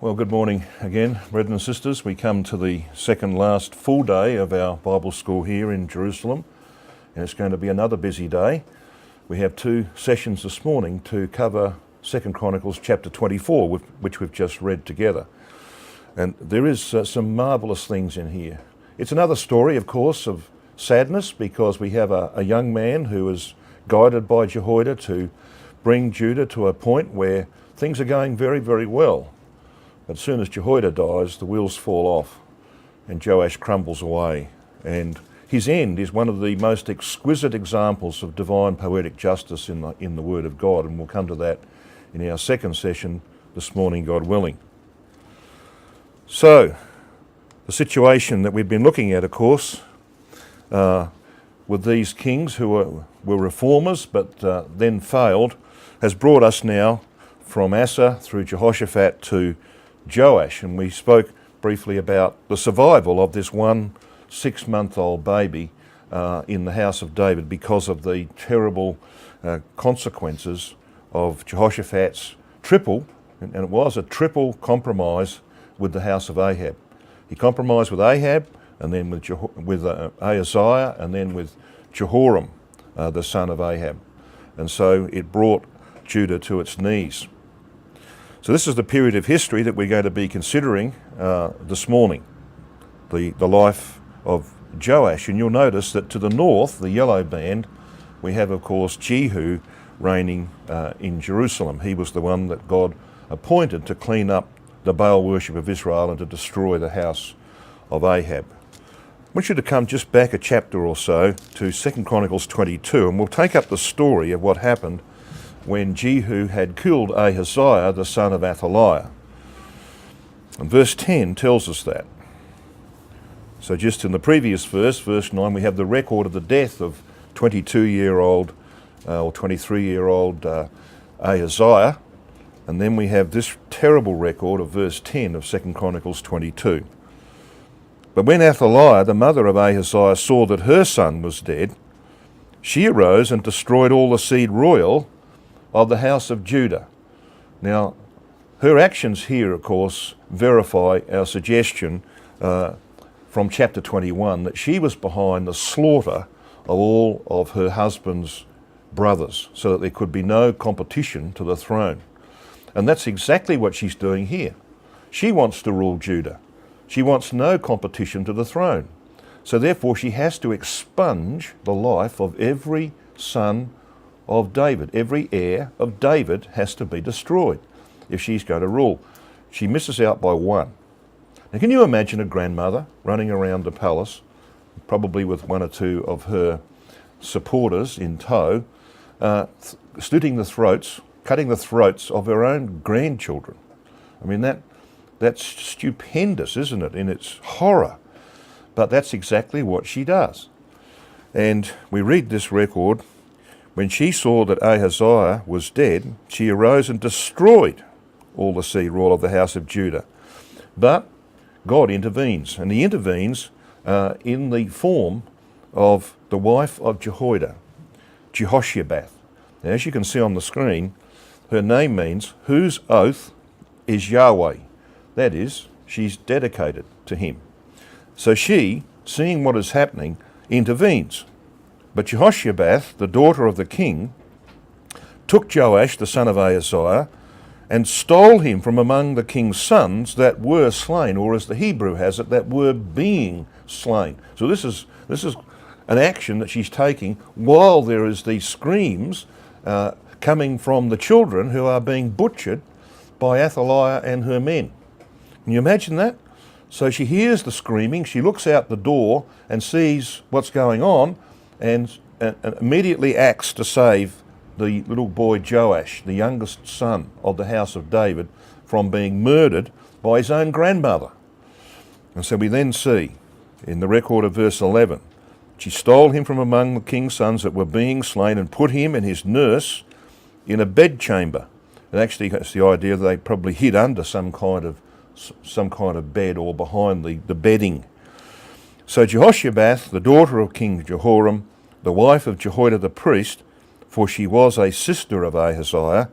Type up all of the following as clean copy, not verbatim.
Well, good morning again, brethren and sisters. We come to the second last full day of our Bible school here in Jerusalem, and it's going to be another busy day. We have two sessions this morning to cover 2 Chronicles chapter 24, which we've just read together. And there is some marvellous things in here. It's another story, of course, of sadness, because we have a young man who is guided by Jehoiada to bring Judah to a point where things are going very, very well. But as soon as Jehoiada dies, the wheels fall off and Joash crumbles away. And his end is one of the most exquisite examples of divine poetic justice in the Word of God. And we'll come to that in our second session this morning, God willing. So, the situation that we've been looking at, of course, with these kings who were reformers but then failed, has brought us now from Asa through Jehoshaphat to Joash, and we spoke briefly about the survival of this 6-month-old baby in the house of David because of the terrible consequences of Jehoshaphat's triple, and it was a triple compromise with the house of Ahab. He compromised with Ahab, and then with Ahaziah, and then with Jehoram, the son of Ahab. And so it brought Judah to its knees. So this is the period of history that we're going to be considering this morning, the life of Joash. And you'll notice that to the north, the yellow band, we have, of course, Jehu reigning in Jerusalem. He was the one that God appointed to clean up the Baal worship of Israel and to destroy the house of Ahab. I want you to come just back a chapter or so to 2 Chronicles 22, and we'll take up the story of what happened when Jehu had killed Ahaziah, the son of Athaliah. And verse 10 tells us that. So just in the previous verse, verse 9, we have the record of the death of 22-year-old or 23-year-old Ahaziah, and then we have this terrible record of verse 10 of 2 Chronicles 22. But when Athaliah, the mother of Ahaziah, saw that her son was dead, she arose and destroyed all the seed royal of the house of Judah. Now, her actions here, of course, verify our suggestion from chapter 21 that she was behind the slaughter of all of her husband's brothers so that there could be no competition to the throne. And that's exactly what she's doing here. She wants to rule Judah. She wants no competition to the throne. So therefore she has to expunge the life of every son of David. Every heir of David has to be destroyed if she's going to rule. She misses out by one. Now can you imagine a grandmother running around the palace, probably with one or two of her supporters in tow, slitting the throats, cutting the throats of her own grandchildren? I mean, that's stupendous, isn't it, in its horror? But that's exactly what she does. And we read this record. When she saw that Ahaziah was dead, she arose and destroyed all the seed royal of the house of Judah. But God intervenes, and he intervenes in the form of the wife of Jehoiada, Jehoshaphat. Now, as you can see on the screen, her name means whose oath is Yahweh. That is, she's dedicated to him. So she, seeing what is happening, intervenes. But Jehoshaphat, the daughter of the king, took Joash, the son of Ahaziah, and stole him from among the king's sons that were slain, or as the Hebrew has it, that were being slain. So this is an action that she's taking while there is these screams coming from the children who are being butchered by Athaliah and her men. Can you imagine that? So she hears the screaming, she looks out the door and sees what's going on, and immediately acts to save the little boy Joash, the youngest son of the house of David, from being murdered by his own grandmother. And so we then see in the record of verse 11, she stole him from among the king's sons that were being slain and put him and his nurse in a bedchamber. And actually that's the idea that they probably hid under some kind of bed or behind the bedding. So Jehoshaphat, the daughter of King Jehoram, the wife of Jehoiada the priest, for she was a sister of Ahaziah,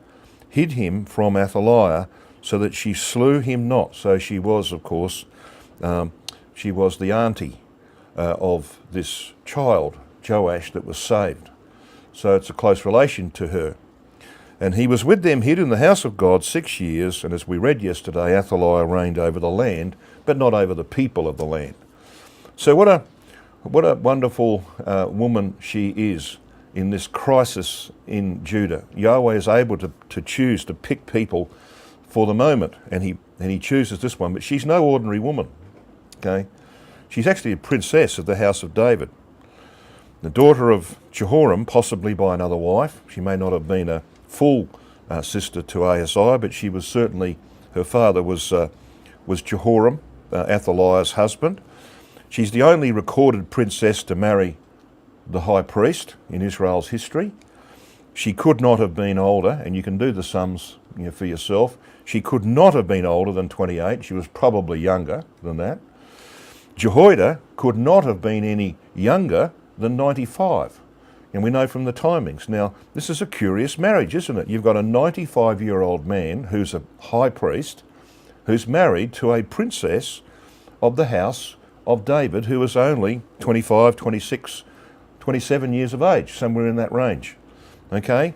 hid him from Athaliah, so that she slew him not. So she was, of course, she was the auntie of this child, Joash, that was saved. So it's a close relation to her. And he was with them hid in the house of God 6 years, and as we read yesterday, Athaliah reigned over the land, but not over the people of the land. So what a wonderful woman she is in this crisis in Judah. Yahweh is able to choose to pick people for the moment, and he chooses this one, but she's no ordinary woman. Okay, she's actually a princess of the house of David, the daughter of Jehoram, possibly by another wife. She may not have been a full sister to Ahaziah, but she was certainly, her father was Jehoram, Athaliah's husband. She's the only recorded princess to marry the high priest in Israel's history. She could not have been older, and you can do the sums for yourself. She could not have been older than 28. She was probably younger than that. Jehoiada could not have been any younger than 95. And we know from the timings. Now, this is a curious marriage, isn't it? You've got a 95-year-old man who's a high priest, who's married to a princess of the house of David, who was only 25, 26, 27 years of age, somewhere in that range. Okay?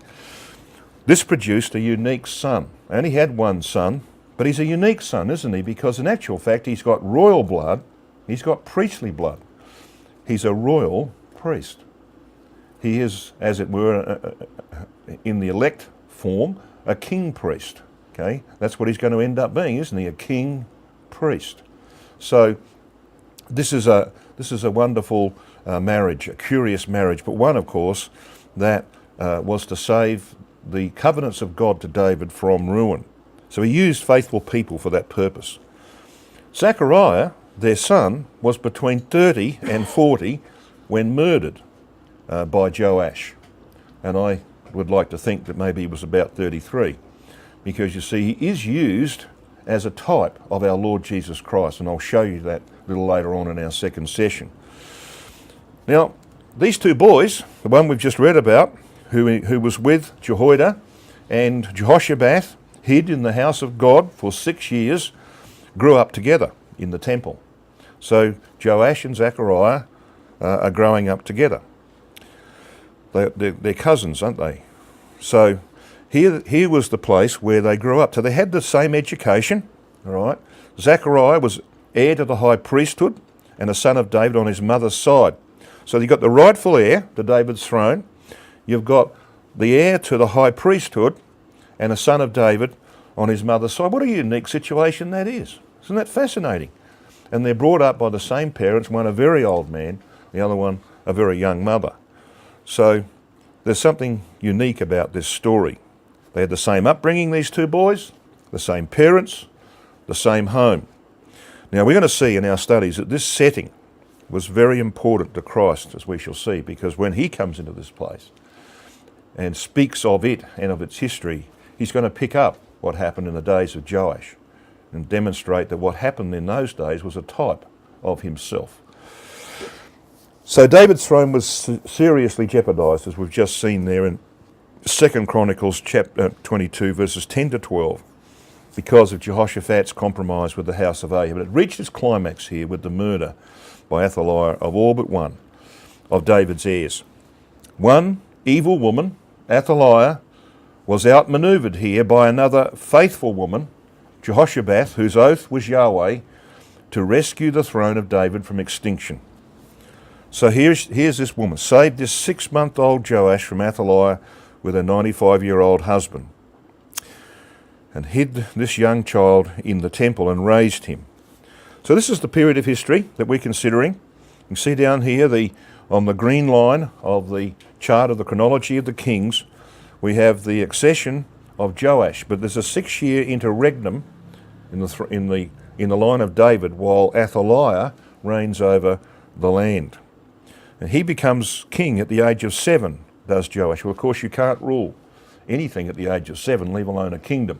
This produced a unique son. I only had one son, but he's a unique son, isn't he? Because in actual fact, he's got royal blood, he's got priestly blood. He's a royal priest. He is, as it were, in the elect form, a king priest. Okay, that's what he's going to end up being, isn't he? A king priest. So this is a wonderful marriage, a curious marriage, but one, of course, that was to save the covenants of God to David from ruin. So he used faithful people for that purpose. Zechariah, their son, was between 30 and 40 when murdered by Joash. And I would like to think that maybe he was about 33, because you see, he is used as a type of our Lord Jesus Christ, and I'll show you that a little later on in our second session. Now, these two boys, the one we've just read about, who was with Jehoiada and Jehoshaphat, hid in the house of God for 6 years, grew up together in the temple. So Joash and Zechariah are growing up together. They're cousins, aren't they? So here was the place where they grew up. So they had the same education, all right? Zechariah was heir to the high priesthood and a son of David on his mother's side. So you've got the rightful heir to David's throne. You've got the heir to the high priesthood and a son of David on his mother's side. What a unique situation that is. Isn't that fascinating? And they're brought up by the same parents, one a very old man, the other one a very young mother. So there's something unique about this story. They had the same upbringing, these two boys, the same parents, the same home. Now we're going to see in our studies that this setting was very important to Christ, as we shall see, because when he comes into this place and speaks of it and of its history, he's going to pick up what happened in the days of Joash and demonstrate that what happened in those days was a type of himself. So David's throne was seriously jeopardised, as we've just seen there in 2 Chronicles chapter 22, verses 10 to 12, because of Jehoshaphat's compromise with the house of Ahab. It reached its climax here with the murder by Athaliah of all but one of David's heirs. One evil woman, Athaliah, was outmanoeuvred here by another faithful woman, Jehoshaphat, whose oath was Yahweh, to rescue the throne of David from extinction. So here's this woman, saved this 6-month-old Joash from Athaliah with a 95-year-old husband, and hid this young child in the temple and raised him. So this is the period of history that we're considering. You can see down here on the green line of the chart of the chronology of the kings, we have the accession of Joash, but there's a 6-year interregnum in the line of David while Athaliah reigns over the land. And he becomes king at the age of 7, does Joash. Well, of course, you can't rule anything at the age of 7, leave alone a kingdom.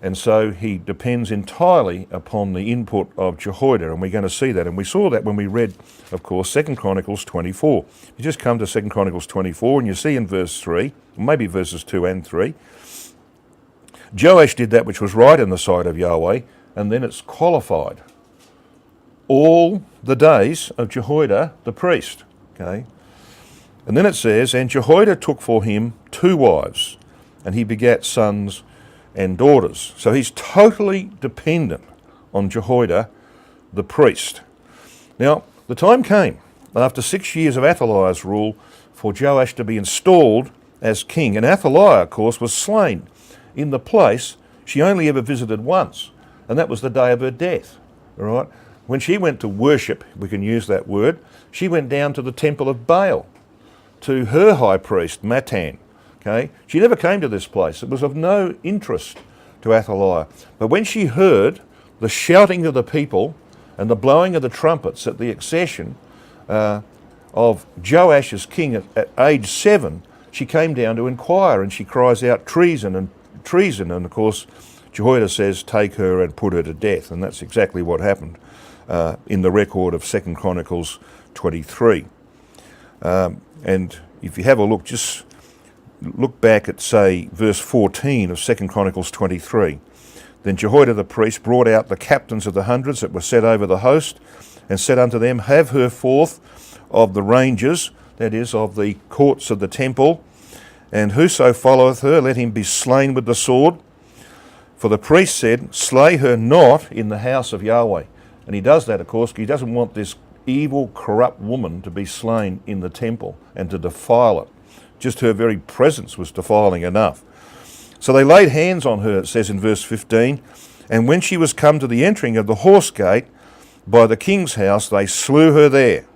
And so he depends entirely upon the input of Jehoiada, and we're going to see that. And we saw that when we read, of course, 2 Chronicles 24. You just come to 2 Chronicles 24 and you see in verse 3, or maybe verses 2 and 3, Joash did that which was right in the sight of Yahweh, and then it's qualified. All the days of Jehoiada the priest. Okay. And then it says, and Jehoiada took for him 2 wives, and he begat sons and daughters. So he's totally dependent on Jehoiada the priest. Now, the time came, after 6 years of Athaliah's rule, for Joash to be installed as king. And Athaliah, of course, was slain in the place she only ever visited once, and that was the day of her death. All right? When she went to worship, we can use that word, she went down to the temple of Baal, to her high priest, Mattan. Okay? She never came to this place. It was of no interest to Athaliah. But when she heard the shouting of the people and the blowing of the trumpets at the accession of Joash as king at age 7, she came down to inquire, and she cries out treason, and of course Jehoiada says, take her and put her to death, and that's exactly what happened in the record of 2 Chronicles 23. And if you have a look, just look back at, say, verse 14 of 2 Chronicles 23. Then Jehoiada the priest brought out the captains of the hundreds that were set over the host, and said unto them, have her forth of the ranges, that is, of the courts of the temple, and whoso followeth her, let him be slain with the sword. For the priest said, slay her not in the house of Yahweh. And he does that, of course, because he doesn't want this evil, corrupt woman to be slain in the temple and to defile it. Just her very presence was defiling enough. So they laid hands on her, it says in verse 15, and when she was come to the entering of the horse gate by the king's house, they slew her there.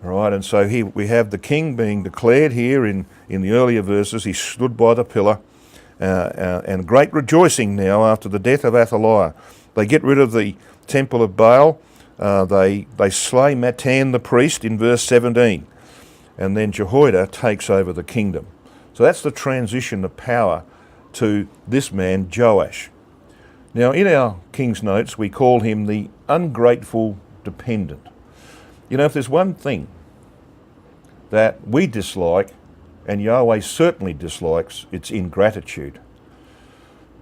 All right, and so here we have the king being declared here in the earlier verses. He stood by the pillar, and great rejoicing now after the death of Athaliah. They get rid of the temple of Baal. They slay Mattan the priest in verse 17, and then Jehoiada takes over the kingdom. So that's the transition of power to this man Joash. Now in our King's Notes we call him the ungrateful dependent. You know, if there's one thing that we dislike, and Yahweh certainly dislikes, it's ingratitude.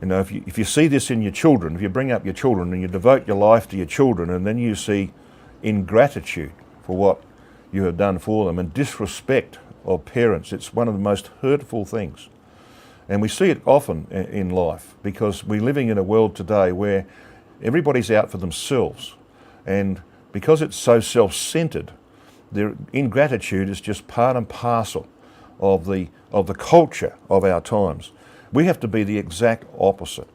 You know, if you see this in your children, if you bring up your children and you devote your life to your children, and then you see ingratitude for what you have done for them and disrespect of parents, it's one of the most hurtful things. And we see it often in life, because we're living in a world today where everybody's out for themselves, and because it's so self-centered, their ingratitude is just part and parcel of the culture of our times. We have to be the exact opposite.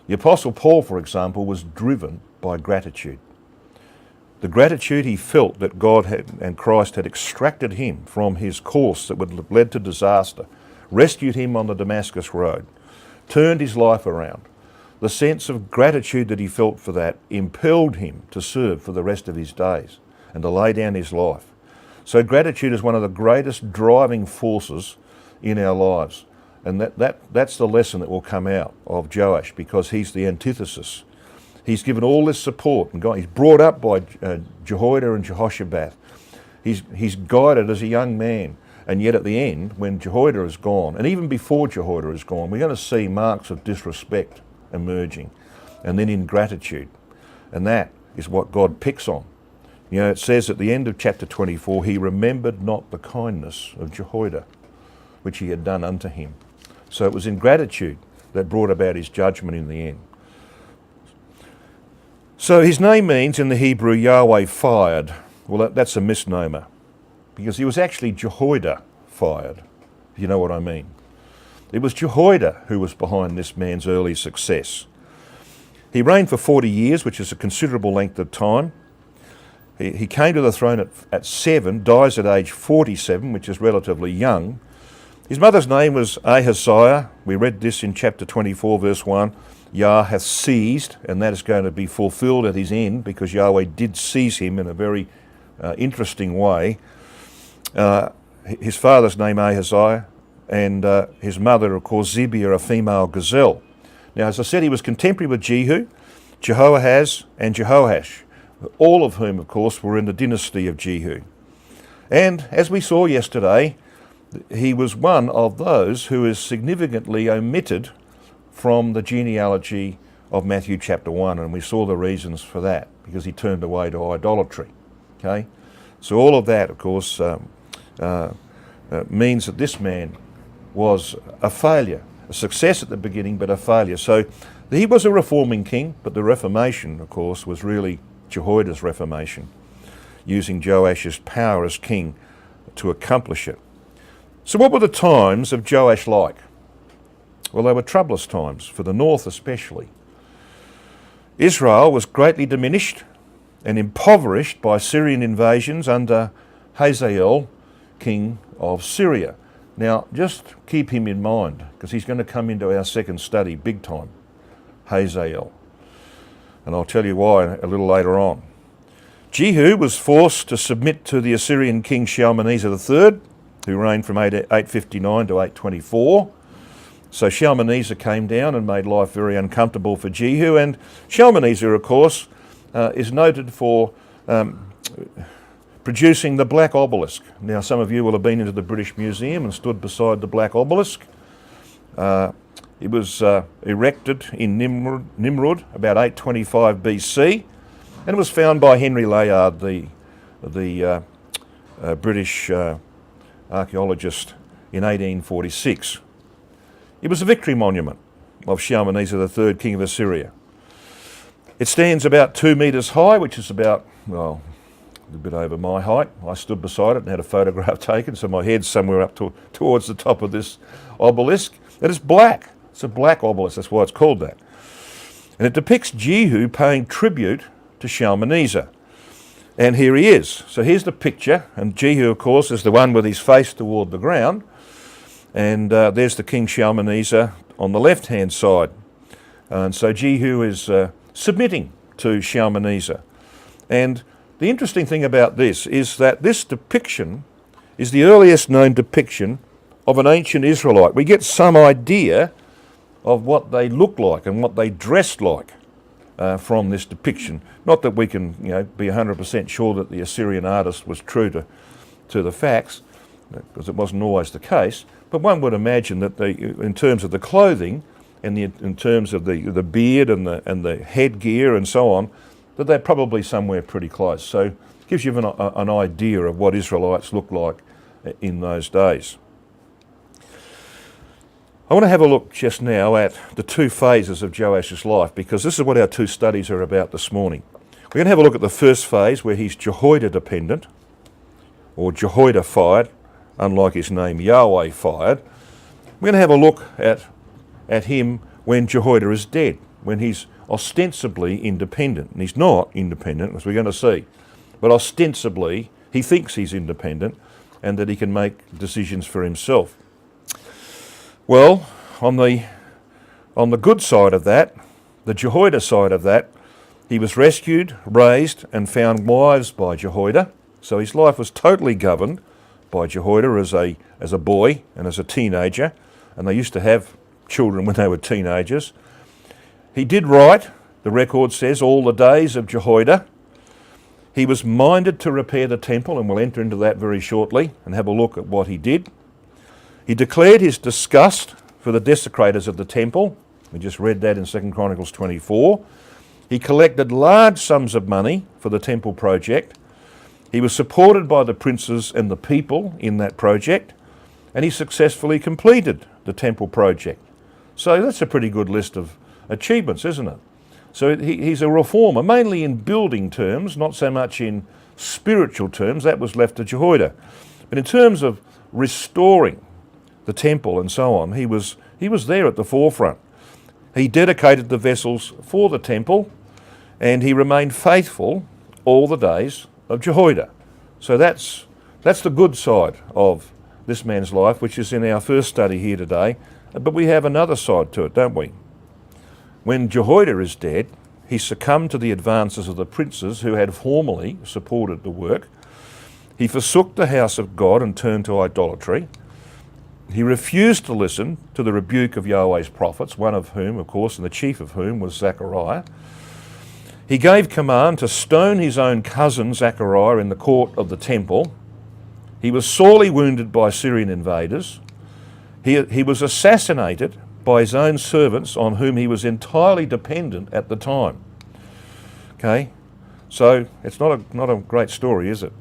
The Apostle Paul, for example, was driven by gratitude. The gratitude he felt that God and Christ had extracted him from his course that would have led to disaster, rescued him on the Damascus road, turned his life around. The sense of gratitude that he felt for that impelled him to serve for the rest of his days and to lay down his life. So gratitude is one of the greatest driving forces in our lives. And that's the lesson that will come out of Joash, because he's the antithesis. He's given all this support, and he's brought up by Jehoiada and Jehoshaphat. He's guided as a young man. And yet at the end, when Jehoiada is gone, and even before Jehoiada is gone, we're going to see marks of disrespect emerging, and then ingratitude. And that is what God picks on. You know, it says at the end of chapter 24, he remembered not the kindness of Jehoiada, which he had done unto him. So it was ingratitude that brought about his judgment in the end. So his name means in the Hebrew, Yahweh-fired. Well, that's a misnomer, because he was actually Jehoiada-fired, if you know what I mean. It was Jehoiada who was behind this man's early success. He reigned for 40 years, which is a considerable length of time. He came to the throne at 7, dies at age 47, which is relatively young. His mother's name was Ahaziah. We read this in chapter 24, verse 1. Yah hath seized, and that is going to be fulfilled at his end, because Yahweh did seize him in a very interesting way. His father's name Ahaziah, and his mother, of course, Zibiah, a female gazelle. Now, as I said, he was contemporary with Jehu, Jehoahaz, and Jehoash, all of whom, of course, were in the dynasty of Jehu. And as we saw yesterday, he was one of those who is significantly omitted from the genealogy of Matthew chapter 1, and we saw the reasons for that, because he turned away to idolatry. Okay, so all of that, of course, means that this man was a failure, a success at the beginning, but a failure. So he was a reforming king, but the Reformation, of course, was really Jehoiada's Reformation, using Joash's power as king to accomplish it. So what were the times of Joash like? Well, they were troublous times, for the north especially. Israel was greatly diminished and impoverished by Syrian invasions under Hazael, king of Syria. Now, just keep him in mind, because he's going to come into our second study big time, Hazael. And I'll tell you why a little later on. Jehu was forced to submit to the Assyrian king Shalmaneser III, who reigned from 859 to 824. So Shalmaneser came down and made life very uncomfortable for Jehu, and Shalmaneser, of course, is noted for producing the black obelisk. Now, some of you will have been into the British Museum and stood beside the black obelisk. It was erected in Nimrud about 825 BC, and it was found by Henry Layard, the British archaeologist, in 1846. It was a victory monument of Shalmaneser III, king of Assyria. It stands about 2 metres high, which is about, well, a bit over my height. I stood beside it and had a photograph taken, so my head's somewhere up towards the top of this obelisk. And it's black. It's a black obelisk, that's why it's called that. And it depicts Jehu paying tribute to Shalmaneser. And here he is. So here's the picture, and Jehu, of course, is the one with his face toward the ground. And there's the king Shalmaneser on the left-hand side. And so Jehu is submitting to Shalmaneser. And the interesting thing about this is that this depiction is the earliest known depiction of an ancient Israelite. We get some idea of what they looked like and what they dressed like from this depiction. Not that we can, be 100% sure that the Assyrian artist was true to the facts, because it wasn't always the case. But one would imagine that in terms of the clothing and in terms of the beard and the headgear and so on, that they're probably somewhere pretty close. So it gives you an idea of what Israelites looked like in those days. I want to have a look just now at the two phases of Joash's life, because this is what our two studies are about this morning. We're going to have a look at the first phase, where he's Jehoiada dependent, or Jehoiada-fired, unlike his name, Yahweh-fired. We're going to have a look at him when Jehoiada is dead, when he's ostensibly independent. And he's not independent, as we're going to see. But ostensibly, he thinks he's independent and that he can make decisions for himself. Well, on the good side of that, the Jehoiada side of that, he was rescued, raised, and found wives by Jehoiada. So his life was totally governed by Jehoiada as a boy and as a teenager, and they used to have children when they were teenagers. He did right, the record says, all the days of Jehoiada. He was minded to repair the temple, and we'll enter into that very shortly and have a look at what he did. He declared his disgust for the desecrators of the temple. We just read that in 2 Chronicles 24. He collected large sums of money for the temple project. He was supported by the princes and the people in that project, and he successfully completed the temple project. So that's a pretty good list of achievements, isn't it? So he's a reformer, mainly in building terms, not so much in spiritual terms. That was left to Jehoiada. But in terms of restoring the temple and so on, he was there at the forefront. He dedicated the vessels for the temple, and he remained faithful all the days of Jehoiada. So that's the good side of this man's life, which is in our first study here today. But we have another side to it, don't we? When Jehoiada is dead, he succumbed to the advances of the princes who had formerly supported the work. He forsook the house of God and turned to idolatry. He refused to listen to the rebuke of Yahweh's prophets, one of whom, of course, and the chief of whom was Zechariah. He gave command to stone his own cousin Zechariah in the court of the temple. He was sorely wounded by Syrian invaders. He was assassinated by his own servants on whom he was entirely dependent at the time. Okay, so it's not a great story, is it?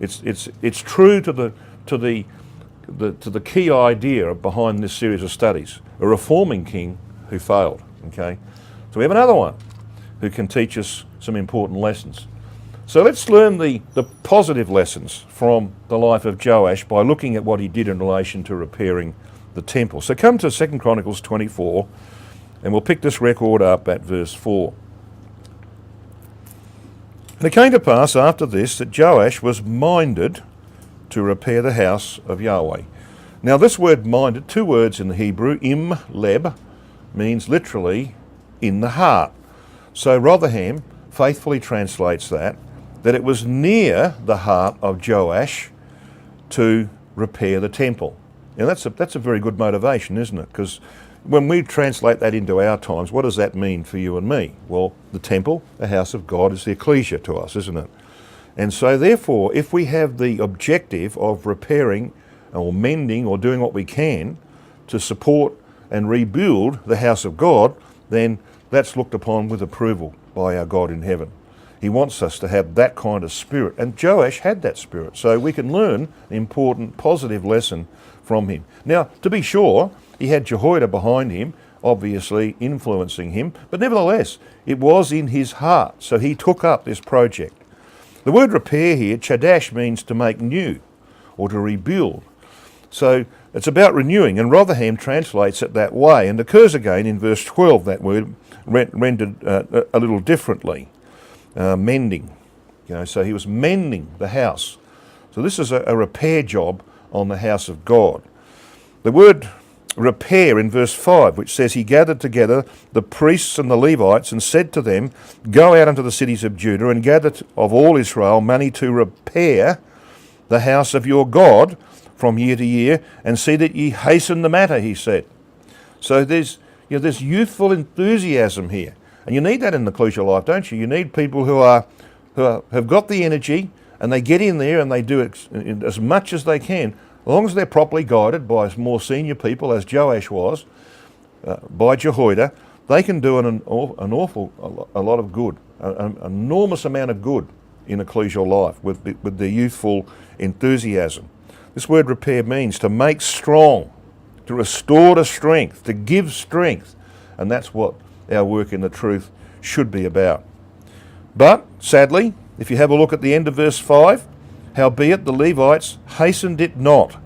It's true to the key idea behind this series of studies: a reforming king who failed. Okay, so we have another one who can teach us some important lessons. So let's learn the positive lessons from the life of Joash by looking at what he did in relation to repairing the temple. So come to 2 Chronicles 24, and we'll pick this record up at verse 4. And it came to pass after this that Joash was minded to repair the house of Yahweh. Now this word minded, two words in the Hebrew, im-leb, means literally in the heart. So Rotherham faithfully translates that it was near the heart of Joash to repair the temple. Now that's a very good motivation, isn't it? Because when we translate that into our times, what does that mean for you and me? Well, the temple, the house of God, is the ecclesia to us, isn't it? And so therefore, if we have the objective of repairing or mending or doing what we can to support and rebuild the house of God, then that's looked upon with approval by our God in heaven. He wants us to have that kind of spirit, and Joash had that spirit, so we can learn an important positive lesson from him. Now, to be sure, he had Jehoiada behind him, obviously influencing him, but nevertheless, it was in his heart, so he took up this project. The word repair here, chadash, means to make new or to rebuild. So it's about renewing, and Rotherham translates it that way, and occurs again in verse 12, that word rendered a little differently. Mending. So he was mending the house. So this is a repair job on the house of God. The word repair in verse 5, which says, he gathered together the priests and the Levites and said to them, go out unto the cities of Judah and gather of all Israel money to repair the house of your God from year to year, and see that ye hasten the matter, he said. So there's youthful enthusiasm here. And you need that in the ecclesial life, don't you? You need people who have got the energy, and they get in there and they do it as much as they can, as long as they're properly guided by more senior people, as Joash was, by Jehoiada. They can do an awful lot of good, an enormous amount of good in ecclesial life with their youthful enthusiasm. This word repair means to make strong, to restore to strength, to give strength, and that's what our work in the truth should be about. But, sadly, if you have a look at the end of verse 5, howbeit the Levites hastened it not.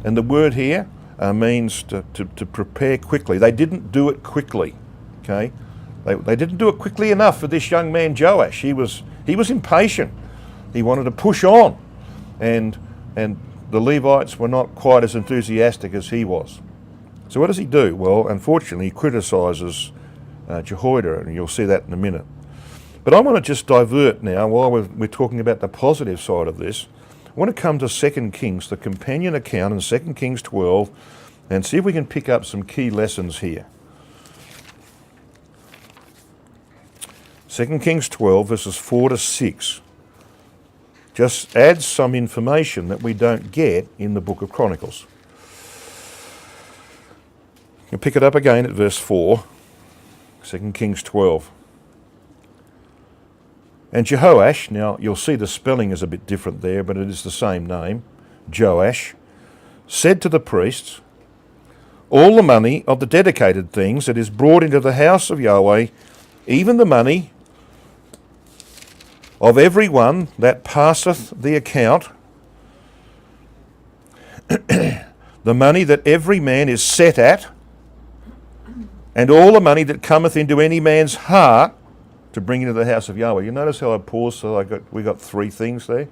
And the word here means to prepare quickly. They didn't do it quickly. Okay? They didn't do it quickly enough for this young man Joash. He was impatient. He wanted to push on. And the Levites were not quite as enthusiastic as he was. So what does he do? Well, unfortunately, he criticises Jehoiada, and you'll see that in a minute. But I want to just divert now, while we're talking about the positive side of this. I want to come to 2 Kings, the companion account in 2 Kings 12, and see if we can pick up some key lessons here. 2 Kings 12, verses 4 to 6. Just adds some information that we don't get in the book of Chronicles. You pick it up again at verse 4. 2 Kings 12. And Jehoash, now you'll see the spelling is a bit different there, but it is the same name, Joash, said to the priests, all the money of the dedicated things that is brought into the house of Yahweh, even the money of every one that passeth the account, the money that every man is set at, and all the money that cometh into any man's heart to bring into the house of Yahweh. You notice how I paused, so we got three things there?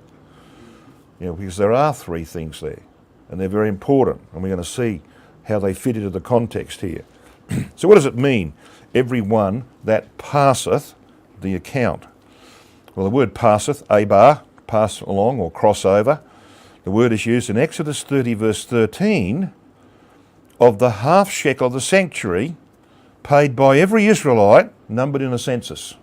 Because there are three things there, and they're very important, and we're going to see how they fit into the context here. So what does it mean? Every one that passeth the account. Well, the word passeth, abar, pass along or cross over. The word is used in Exodus 30 verse 13 of the half shekel of the sanctuary paid by every Israelite numbered in a census.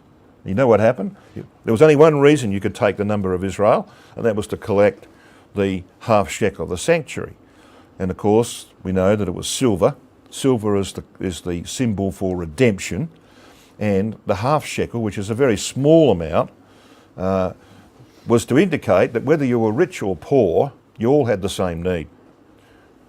You know what happened? There was only one reason you could take the number of Israel, and that was to collect the half shekel of the sanctuary. And of course, we know that it was silver, Silver is the symbol for redemption, and the half shekel, which is a very small amount, was to indicate that whether you were rich or poor, you all had the same need.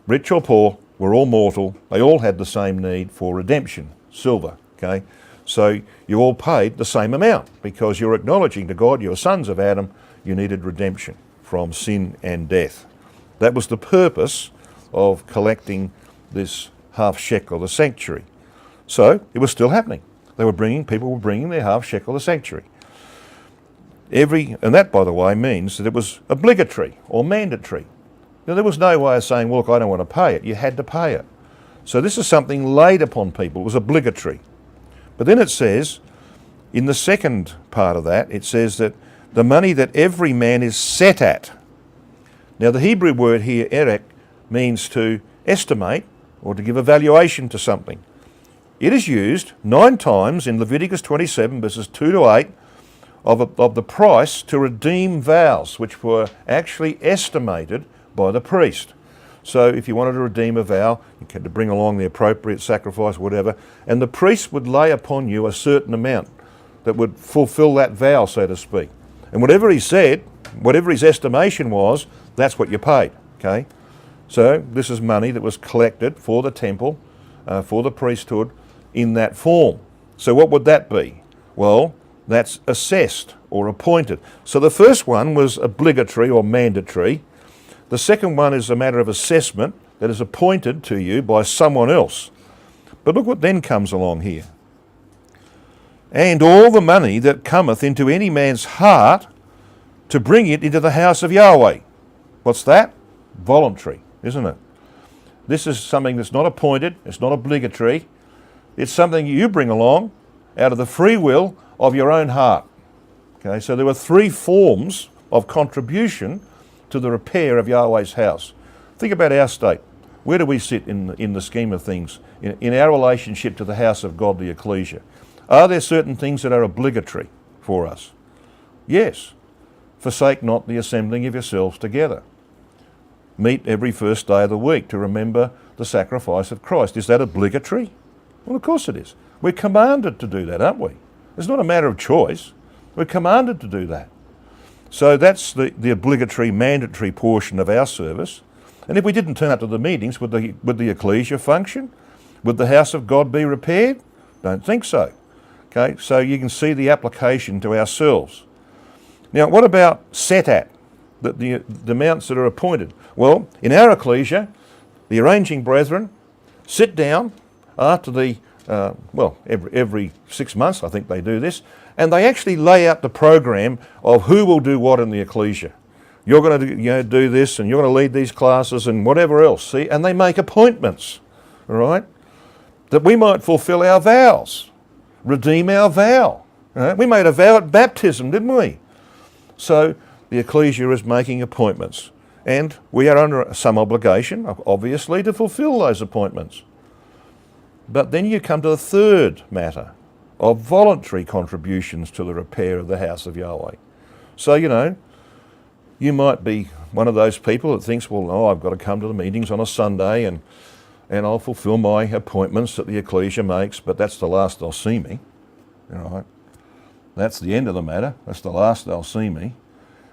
Rich or poor, we're all mortal. They all had the same need for redemption, silver. Okay, so you all paid the same amount because you're acknowledging to God, you're sons of Adam, you needed redemption from sin and death. That was the purpose of collecting this half shekel, the sanctuary. So it was still happening. People were bringing their half shekel, the sanctuary. And that, by the way, means that it was obligatory or mandatory. Now, there was no way of saying, well, look, I don't want to pay it. You had to pay it. So this is something laid upon people. It was obligatory. But then it says, in the second part of that, it says that the money that every man is set at. Now, the Hebrew word here, erek, means to estimate or to give a valuation to something. It is used 9 times in Leviticus 27, verses 2 to 8, of the price to redeem vows, which were actually estimated by the priest. So if you wanted to redeem a vow, you had to bring along the appropriate sacrifice, whatever, and the priest would lay upon you a certain amount that would fulfill that vow, so to speak. And whatever he said, whatever his estimation was, that's what you paid, okay? So this is money that was collected for the temple, for the priesthood, in that form. So what would that be? Well, that's assessed or appointed. So the first one was obligatory or mandatory. The second one is a matter of assessment that is appointed to you by someone else. But look what then comes along here. And all the money that cometh into any man's heart to bring it into the house of Yahweh. What's that? Voluntary, isn't it? This is something that's not appointed, it's not obligatory. It's something you bring along out of the free will of your own heart. Okay, so there were 3 forms of contribution to the repair of Yahweh's house. Think about our state. Where do we sit in the scheme of things, in our relationship to the house of God, the ecclesia? Are there certain things that are obligatory for us? Yes. Forsake not the assembling of yourselves together. Meet every first day of the week to remember the sacrifice of Christ. Is that obligatory? Well, of course it is. We're commanded to do that, aren't we? It's not a matter of choice. We're commanded to do that. So that's the obligatory, mandatory portion of our service. And if we didn't turn up to the meetings, would the ecclesia function? Would the house of God be repaired? Don't think so. Okay, so you can see the application to ourselves. Now, what about set at, the amounts that are appointed? Well, in our ecclesia, the arranging brethren sit down after every 6 months, I think they do this, and they actually lay out the program of who will do what in the ecclesia. You're going to do this, and you're going to lead these classes, and whatever else. See, and they make appointments, all right, that we might fulfill our vows, redeem our vow. Right? We made a vow at baptism, didn't we? So the ecclesia is making appointments, and we are under some obligation, obviously, to fulfill those appointments. But then you come to the third matter of voluntary contributions to the repair of the house of Yahweh. So, you might be one of those people that thinks, well, I've got to come to the meetings on a Sunday and I'll fulfill my appointments that the ecclesia makes, but that's the last they'll see me. Right? That's the end of the matter. That's the last they'll see me.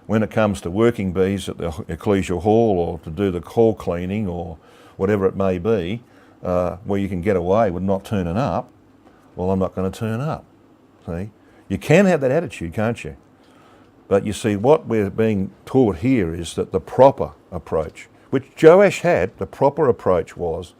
When it comes to working bees at the ecclesial hall or to do the hall cleaning or whatever it may be, where you can get away with not turning up, well, I'm not going to turn up. See? You can have that attitude, can't you? But you see, what we're being taught here is that the proper approach, which Joash had, the proper approach was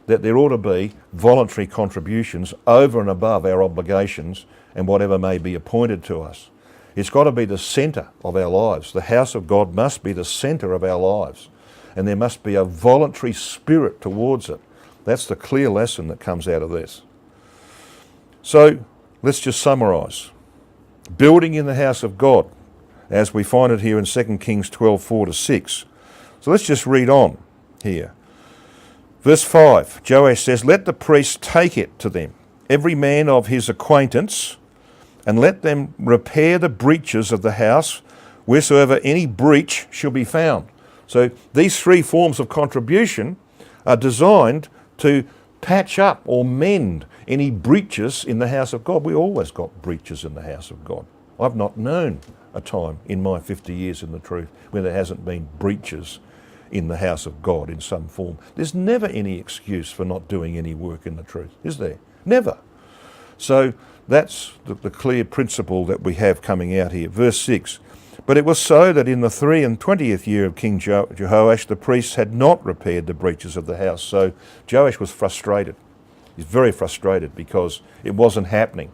that there ought to be voluntary contributions over and above our obligations and whatever may be appointed to us. It's got to be the centre of our lives. The house of God must be the centre of our lives, and there must be a voluntary spirit towards it. That's the clear lesson that comes out of this. So let's just summarise. Building in the house of God, as we find it here in 2 Kings 12, 4-6. So let's just read on here. Verse 5, Joash says, let the priests take it to them, every man of his acquaintance, and let them repair the breaches of the house, wheresoever any breach shall be found. So these 3 forms of contribution are designed to patch up or mend any breaches in the house of God. We always got breaches in the house of God. I've not known a time in my 50 years in the truth where there hasn't been breaches in the house of God in some form. There's never any excuse for not doing any work in the truth, is there? Never. So that's the clear principle that we have coming out here. Verse 6, but it was so that in the 23rd year of King Jehoash, the priests had not repaired the breaches of the house. So Joash was frustrated. He's very frustrated because it wasn't happening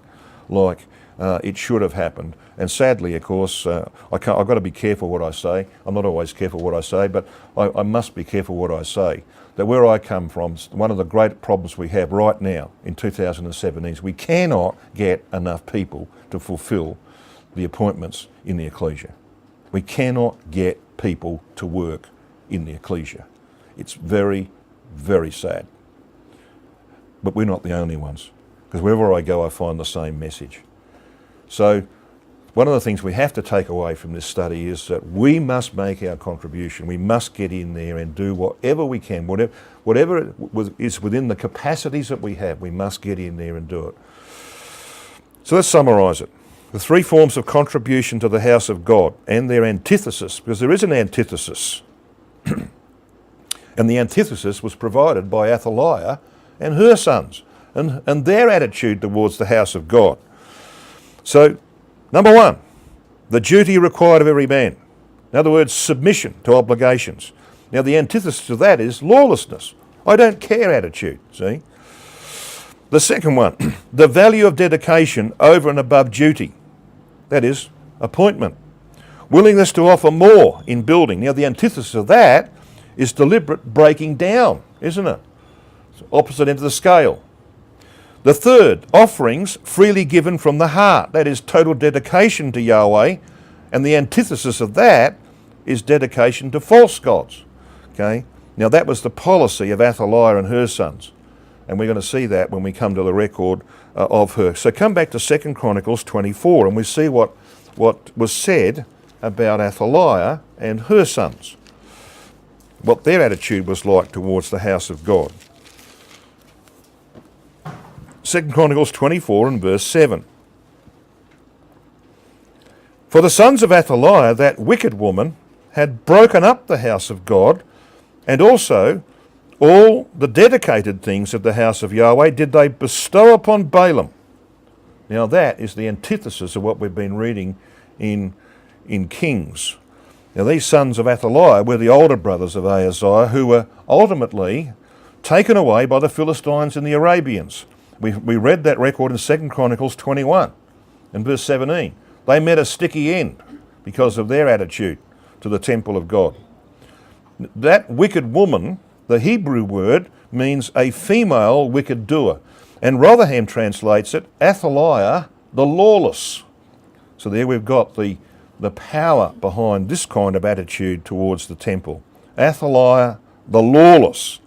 like it should have happened. And sadly, of course, I've got to be careful what I say. I'm not always careful what I say, but I must be careful what I say. That where I come from, one of the great problems we have right now in 2017 is we cannot get enough people to fulfil the appointments in the ecclesia. We cannot get people to work in the ecclesia. It's very, very sad. But we're not the only ones, because wherever I go I find the same message. So one of the things we have to take away from this study is that we must make our contribution. We must get in there and do whatever we can, whatever is within the capacities that we have, we must get in there and do it. So let's summarise it. The three forms of contribution to the house of God and their antithesis, because there is an antithesis. And the antithesis was provided by Athaliah and her sons and their attitude towards the house of God. So, number one, the duty required of every man. In other words, submission to obligations. Now, the antithesis to that is lawlessness. I don't care attitude, see? The second one, the value of dedication over and above duty. That is, appointment. Willingness to offer more in building. Now, the antithesis of that is deliberate breaking down, isn't it? It's opposite end of the scale. The third, offerings freely given from the heart. That is total dedication to Yahweh. And the antithesis of that is dedication to false gods. Okay? Now that was the policy of Athaliah and her sons. And we're going to see that when we come to the record of her. So come back to 2 Chronicles 24 and we see what was said about Athaliah and her sons. What their attitude was like towards the house of God. 2 Chronicles 24 and verse 7. For the sons of Athaliah, that wicked woman, had broken up the house of God, and also all the dedicated things of the house of Yahweh did they bestow upon Balaam. Now that is the antithesis of what we've been reading in Kings. Now these sons of Athaliah were the older brothers of Ahaziah, who were ultimately taken away by the Philistines and the Arabians. We read that record in 2 Chronicles 21 and verse 17. They met a sticky end because of their attitude to the temple of God. That wicked woman, the Hebrew word, means a female wicked doer. And Rotherham translates it, Athaliah, the lawless. So there we've got the power behind this kind of attitude towards the temple. Athaliah, the lawless.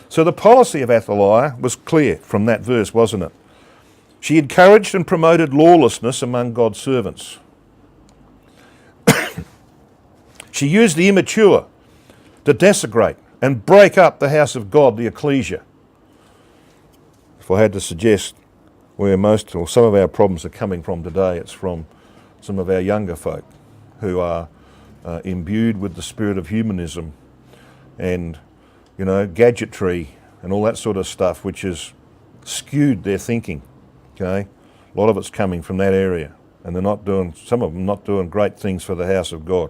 So the policy of Athaliah was clear from that verse, wasn't it? She encouraged and promoted lawlessness among God's servants. She used the immature to desecrate and break up the house of God, the ecclesia. If I had to suggest where most or some of our problems are coming from today, it's from some of our younger folk who are imbued with the spirit of humanism and gadgetry and all that sort of stuff, which has skewed their thinking, okay? A lot of it's coming from that area, and some of them not doing great things for the house of God.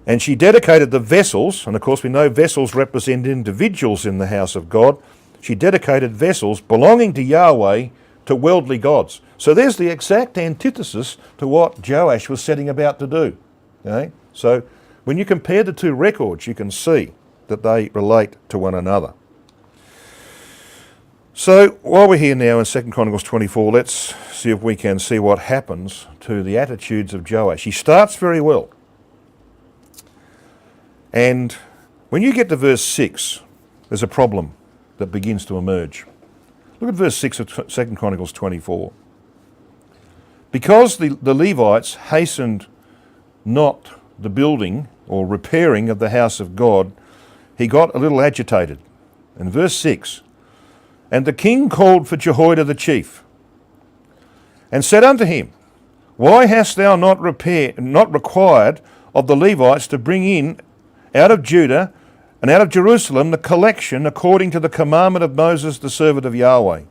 And she dedicated the vessels, and of course we know vessels represent individuals in the house of God. She dedicated vessels belonging to Yahweh to worldly gods. So there's the exact antithesis to what Joash was setting about to do, okay? So when you compare the two records, you can see that they relate to one another. So while we're here now in 2 Chronicles 24, let's see if we can see what happens to the attitudes of Joash. He starts very well. And when you get to verse 6, there's a problem that begins to emerge. Look at verse 6 of 2 Chronicles 24. Because the Levites hastened not the building or repairing of the house of God, he got a little agitated. And verse 6, and the king called for Jehoiada the chief, and said unto him, why hast thou not required of the Levites to bring in out of Judah and out of Jerusalem the collection according to the commandment of Moses the servant of Yahweh,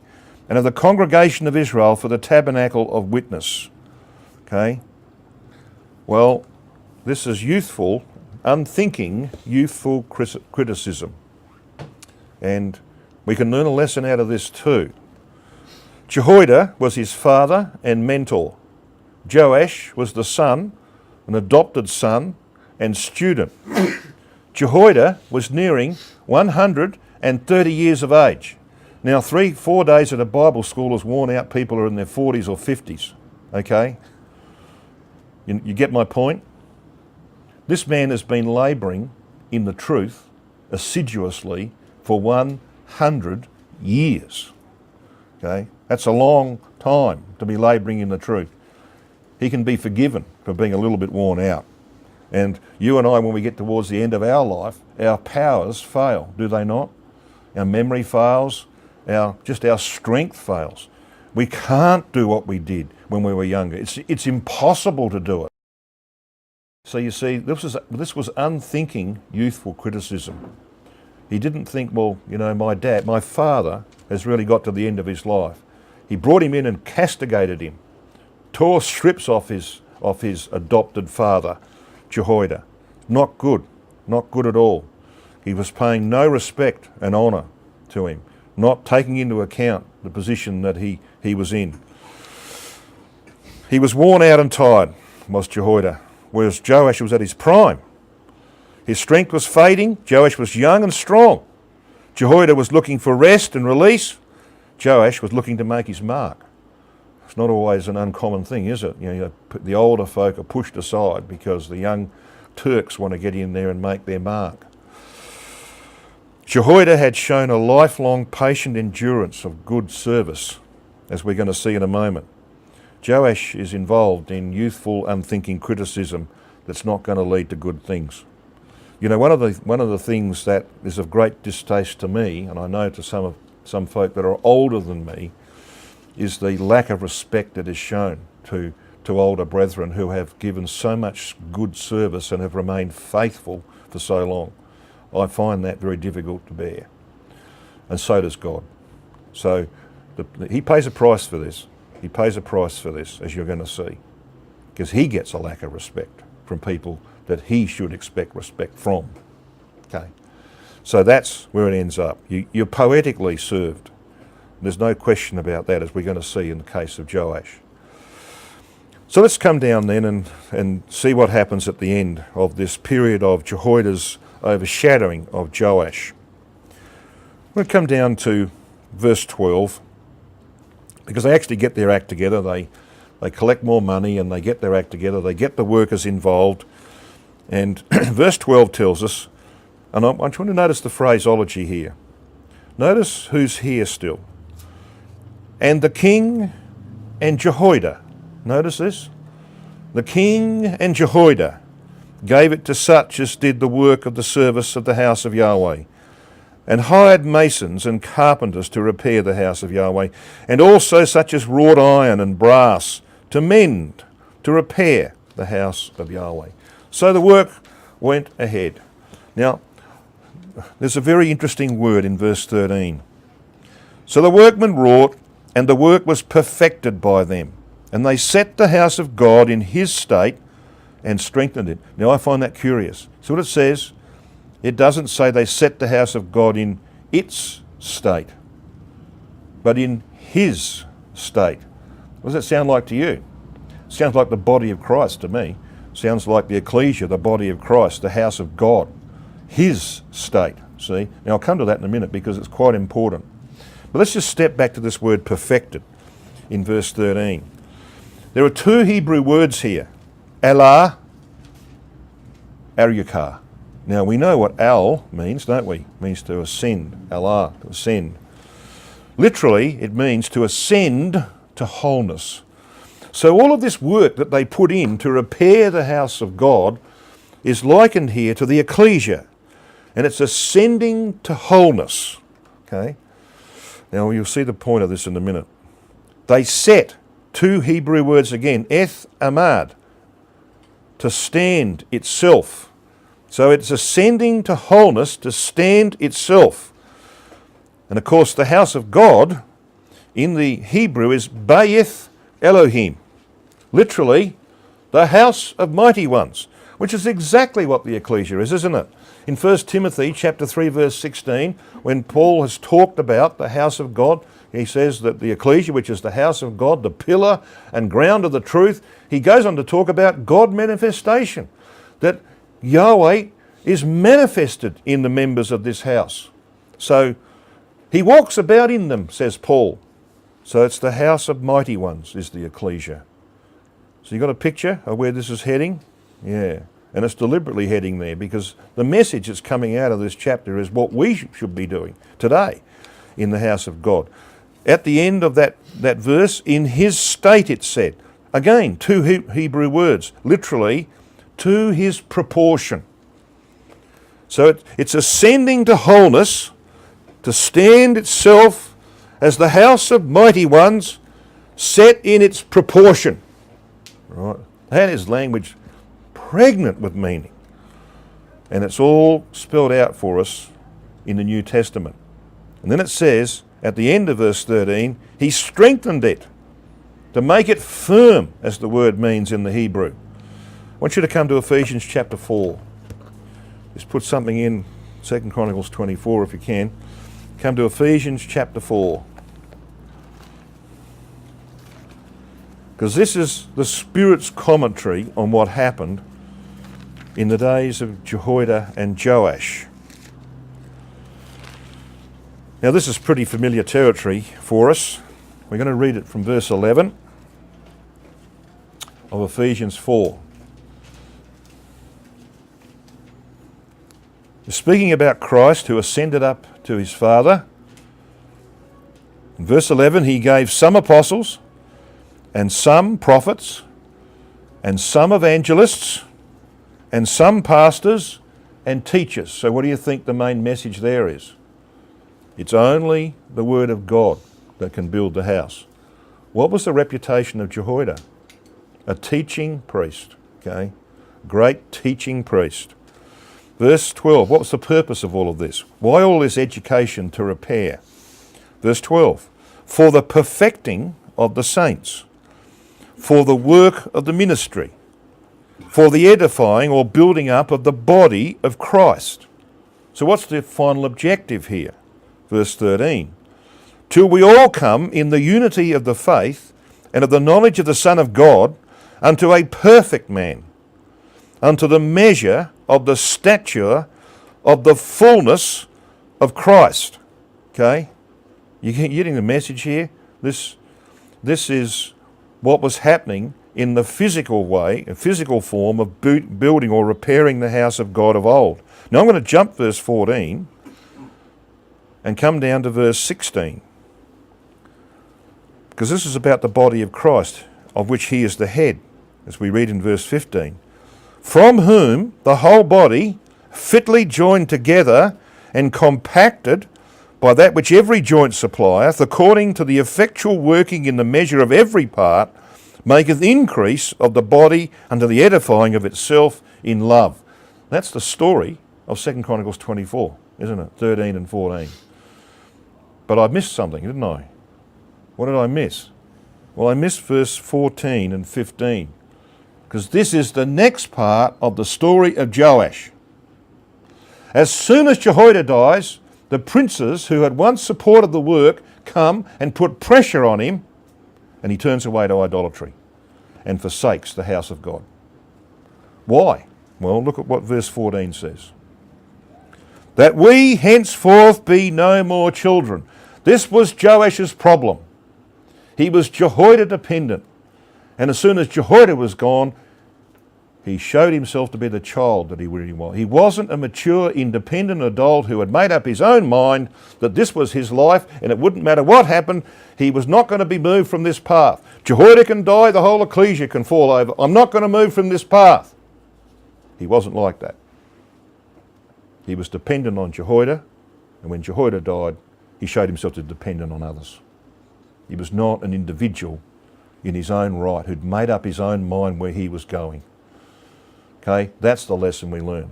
and of the congregation of Israel for the tabernacle of witness? Okay. Well, this is youthful, unthinking, youthful criticism. And we can learn a lesson out of this too. Jehoiada was his father and mentor. Joash was the son, an adopted son and student. Jehoiada was nearing 130 years of age. Now, 3-4 days at a Bible school has worn out people who are in their 40s or 50s. Okay? You get my point? This man has been labouring in the truth assiduously for 100 years. Okay? That's a long time to be labouring in the truth. He can be forgiven for being a little bit worn out. And you and I, when we get towards the end of our life, our powers fail, do they not? Our memory fails, our strength fails. We can't do what we did when we were younger. It's impossible to do it. So you see, this was unthinking, youthful criticism. He didn't think, well, my father has really got to the end of his life. He brought him in and castigated him, tore strips off his adopted father, Jehoiada. Not good at all. He was paying no respect and honour to him, not taking into account the position that he was in. He was worn out and tired, was Jehoiada, whereas Joash was at his prime. His strength was fading. Joash was young and strong. Jehoiada was looking for rest and release. Joash was looking to make his mark. It's not always an uncommon thing, is it? The older folk are pushed aside because the young Turks want to get in there and make their mark. Jehoiada had shown a lifelong patient endurance of good service, as we're going to see in a moment. Joash is involved in youthful, unthinking criticism that's not going to lead to good things. One of the things that is of great distaste to me, and I know to some folk that are older than me, is the lack of respect that is shown to older brethren who have given so much good service and have remained faithful for so long. I find that very difficult to bear. And so does God. So he pays a price for this. He pays a price for this, as you're going to see, because he gets a lack of respect from people that he should expect respect from. Okay, so that's where it ends up. You're poetically served. There's no question about that, as we're going to see in the case of Joash. So let's come down then and see what happens at the end of this period of Jehoiada's overshadowing of Joash. We'll come down to verse 12, because they actually get their act together. They collect more money and they get their act together. They get the workers involved. And verse 12 tells us, and I want you to notice the phraseology here. Notice who's here still. And the king and Jehoiada. Notice this. The king and Jehoiada gave it to such as did the work of the service of the house of Yahweh, and hired masons and carpenters to repair the house of Yahweh, and also such as wrought iron and brass to mend, to repair the house of Yahweh. So the work went ahead. Now, there's a very interesting word in verse 13. So the workmen wrought, and the work was perfected by them, and they set the house of God in his state and strengthened it. Now I find that curious. See what it says? It doesn't say they set the house of God in its state, but in his state. What does that sound like to you? It sounds like the body of Christ to me. It sounds like the ecclesia, the body of Christ, the house of God. His state, see? Now I'll come to that in a minute because it's quite important. But let's just step back to this word perfected in verse 13. There are two Hebrew words here, Elah, Aryukah. Now we know what al means, don't we? It means to ascend, Allah, to ascend. Literally, it means to ascend to wholeness. So all of this work that they put in to repair the house of God is likened here to the ecclesia, and it's ascending to wholeness. Okay? Now you'll see the point of this in a minute. They set, two Hebrew words again, eth amad, to stand itself. So it's ascending to wholeness, to stand itself. And of course the house of God in the Hebrew is Bayith Elohim. Literally, the house of mighty ones, which is exactly what the ecclesia is, isn't it? In 1 Timothy chapter 3 verse 16, when Paul has talked about the house of God, he says that the ecclesia, which is the house of God, the pillar and ground of the truth, he goes on to talk about God manifestation, that Yahweh is manifested in the members of this house. So he walks about in them, says Paul. So it's the house of mighty ones is the ecclesia. So you got a picture of where this is heading? Yeah. And it's deliberately heading there because the message that's coming out of this chapter is what we should be doing today in the house of God. At the end of that verse, in his state it said, again, two Hebrew words, literally, to his proportion. So it's ascending to wholeness, to stand itself as the house of mighty ones, set in its proportion. Right? That is language pregnant with meaning. And it's all spelled out for us in the New Testament. And then it says, at the end of verse 13, he strengthened it to make it firm, as the word means in the Hebrew. I want you to come to Ephesians chapter 4. Just put something in 2 Chronicles 24 if you can. Come to Ephesians chapter 4. Because this is the Spirit's commentary on what happened in the days of Jehoiada and Joash. Now this is pretty familiar territory for us. We're going to read it from verse 11 of Ephesians 4. Speaking about Christ who ascended up to his Father. In verse 11, he gave some apostles and some prophets and some evangelists and some pastors and teachers. So what do you think the main message there is? It's only the word of God that can build the house. What was the reputation of Jehoiada? A teaching priest, okay? Great teaching priest. Verse 12, what was the purpose of all of this? Why all this education to repair? Verse 12, for the perfecting of the saints, for the work of the ministry, for the edifying or building up of the body of Christ. So what's the final objective here? Verse 13, till we all come in the unity of the faith and of the knowledge of the Son of God unto a perfect man, unto the measure of the stature of the fullness of Christ. Okay? You getting the message here? This is what was happening in the physical way, a physical form of building or repairing the house of God of old. Now I'm going to jump verse 14 and come down to verse 16. Because this is about the body of Christ, of which he is the head, as we read in verse 15. From whom the whole body, fitly joined together and compacted by that which every joint supplieth, according to the effectual working in the measure of every part, maketh increase of the body unto the edifying of itself in love. That's the story of 2 Chronicles 24, isn't it? 13 and 14. But I missed something, didn't I? What did I miss? Well, I missed verse 14 and 15. Because this is the next part of the story of Joash. As soon as Jehoiada dies, the princes who had once supported the work come and put pressure on him, and he turns away to idolatry and forsakes the house of God. Why? Well, look at what verse 14 says. That we henceforth be no more children. This was Joash's problem. He was Jehoiada dependent. And as soon as Jehoiada was gone, he showed himself to be the child that he really was. He wasn't a mature, independent adult who had made up his own mind that this was his life and it wouldn't matter what happened. He was not going to be moved from this path. Jehoiada can die, the whole ecclesia can fall over. I'm not going to move from this path. He wasn't like that. He was dependent on Jehoiada, and when Jehoiada died, he showed himself to be dependent on others. He was not an individual in his own right who'd made up his own mind where he was going. Okay, that's the lesson we learn.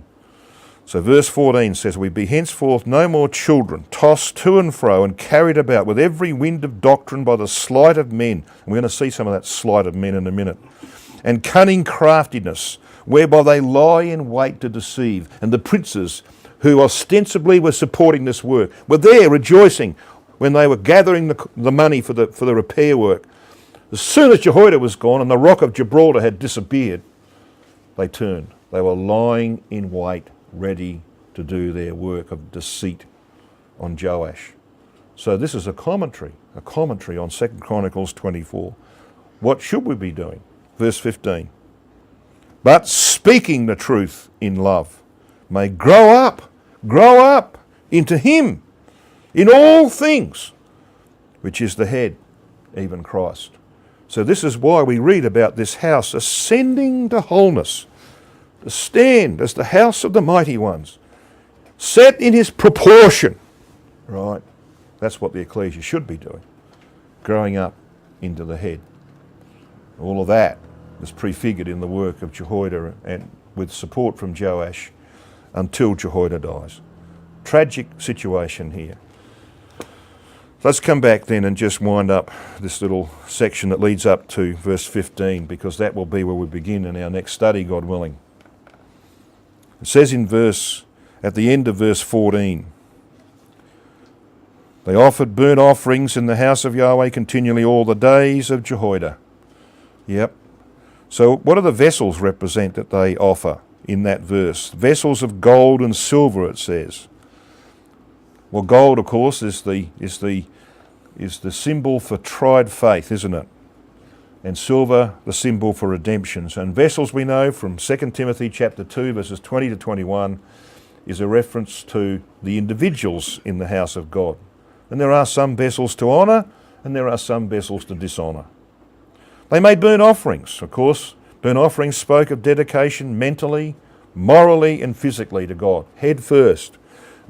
So verse 14 says, "We be henceforth no more children, tossed to and fro and carried about with every wind of doctrine by the sleight of men." And we're going to see some of that sleight of men in a minute. "And cunning craftiness, whereby they lie in wait to deceive." And the princes who ostensibly were supporting this work were there rejoicing when they were gathering the money for the repair work. As soon as Jehoiada was gone and the rock of Gibraltar had disappeared, they turned. They were lying in wait, ready to do their work of deceit on Joash. So this is a commentary on 2 Chronicles 24. What should we be doing? Verse 15. "But speaking the truth in love may grow up into him in all things, which is the head, even Christ." So this is why we read about this house ascending to wholeness, to stand as the house of the mighty ones, set in his proportion. Right? That's what the ecclesia should be doing, growing up into the head. All of that is prefigured in the work of Jehoiada and with support from Joash until Jehoiada dies. Tragic situation here. Let's come back then and just wind up this little section that leads up to verse 15, because that will be where we begin in our next study, God willing. It says at the end of verse 14, "They offered burnt offerings in the house of Yahweh continually all the days of Jehoiada." Yep. So what do the vessels represent that they offer in that verse? Vessels of gold and silver, it says. Well, gold, of course, is the symbol for tried faith, isn't it? And silver, the symbol for redemption. And vessels, we know from 2 Timothy chapter 2, verses 20 to 21, is a reference to the individuals in the house of God. And there are some vessels to honour, and there are some vessels to dishonour. They made burnt offerings, of course. Burnt offerings spoke of dedication mentally, morally and physically to God, head first.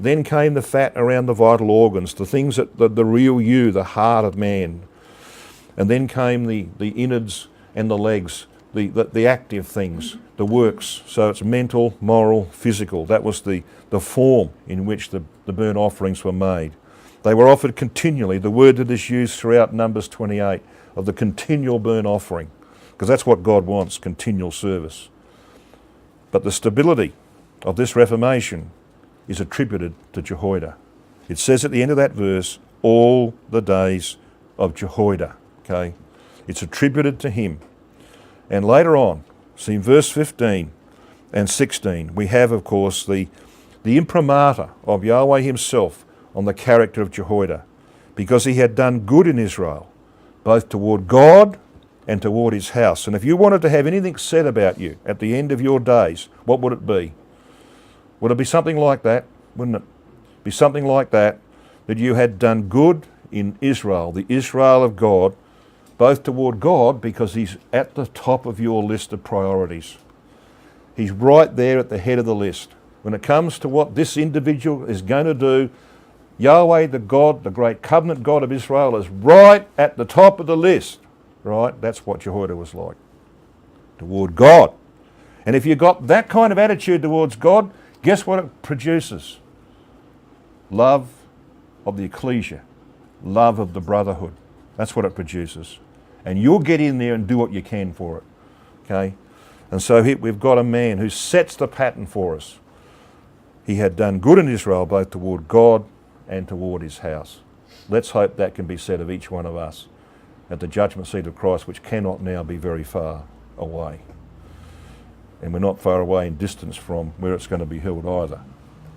Then came the fat around the vital organs, the things that the real you, the heart of man. And then came the innards and the legs, the active things, the works. So it's mental, moral, physical. That was the form in which the burnt offerings were made. They were offered continually. The word that is used throughout Numbers 28 of the continual burnt offering, because that's what God wants, continual service. But the stability of this reformation is attributed to Jehoiada. It says at the end of that verse, all the days of Jehoiada. Okay, it's attributed to him. And later on, see in verse 15 and 16, we have, of course, the imprimatur of Yahweh himself on the character of Jehoiada, because he had done good in Israel, both toward God and toward his house. And if you wanted to have anything said about you at the end of your days, what would it be? Would it be something like that? Wouldn't it be something like that you had done good in Israel, the Israel of God, both toward God, because he's at the top of your list of priorities. He's right there at the head of the list. When it comes to what this individual is going to do, Yahweh, the God, the great covenant God of Israel, is right at the top of the list. Right? That's what Jehoiada was like. Toward God. And if you've got that kind of attitude towards God, guess what it produces? Love of the ecclesia. Love of the brotherhood. That's what it produces. And you'll get in there and do what you can for it. Okay? And so here we've got a man who sets the pattern for us. He had done good in Israel, both toward God and toward his house. Let's hope that can be said of each one of us at the judgment seat of Christ, which cannot now be very far away. And we're not far away in distance from where it's going to be held either.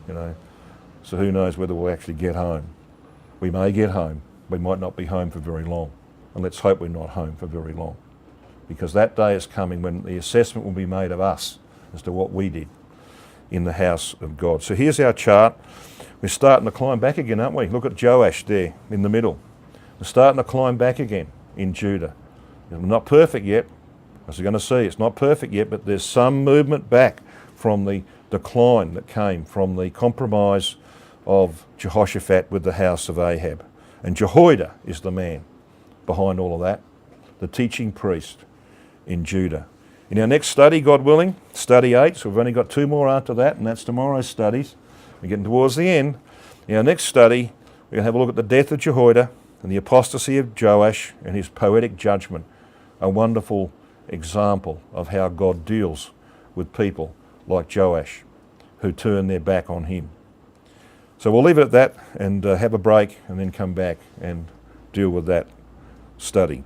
You know, so who knows whether we'll actually get home. We may get home. We might not be home for very long. And let's hope we're not home for very long. Because that day is coming when the assessment will be made of us as to what we did in the house of God. So here's our chart. We're starting to climb back again, aren't we? Look at Joash there in the middle. We're starting to climb back again in Judah. We're not perfect yet. As we're going to see, it's not perfect yet, but there's some movement back from the decline that came from the compromise of Jehoshaphat with the house of Ahab. And Jehoiada is the man behind all of that, the teaching priest in Judah. In our next study, God willing, study 8, so we've only got 2 more after that, and that's tomorrow's studies. We're getting towards the end. In our next study, we're going to have a look at the death of Jehoiada and the apostasy of Joash and his poetic judgment, a wonderful example of how God deals with people like Joash who turn their back on him. So we'll leave it at that and have a break and then come back and deal with that study.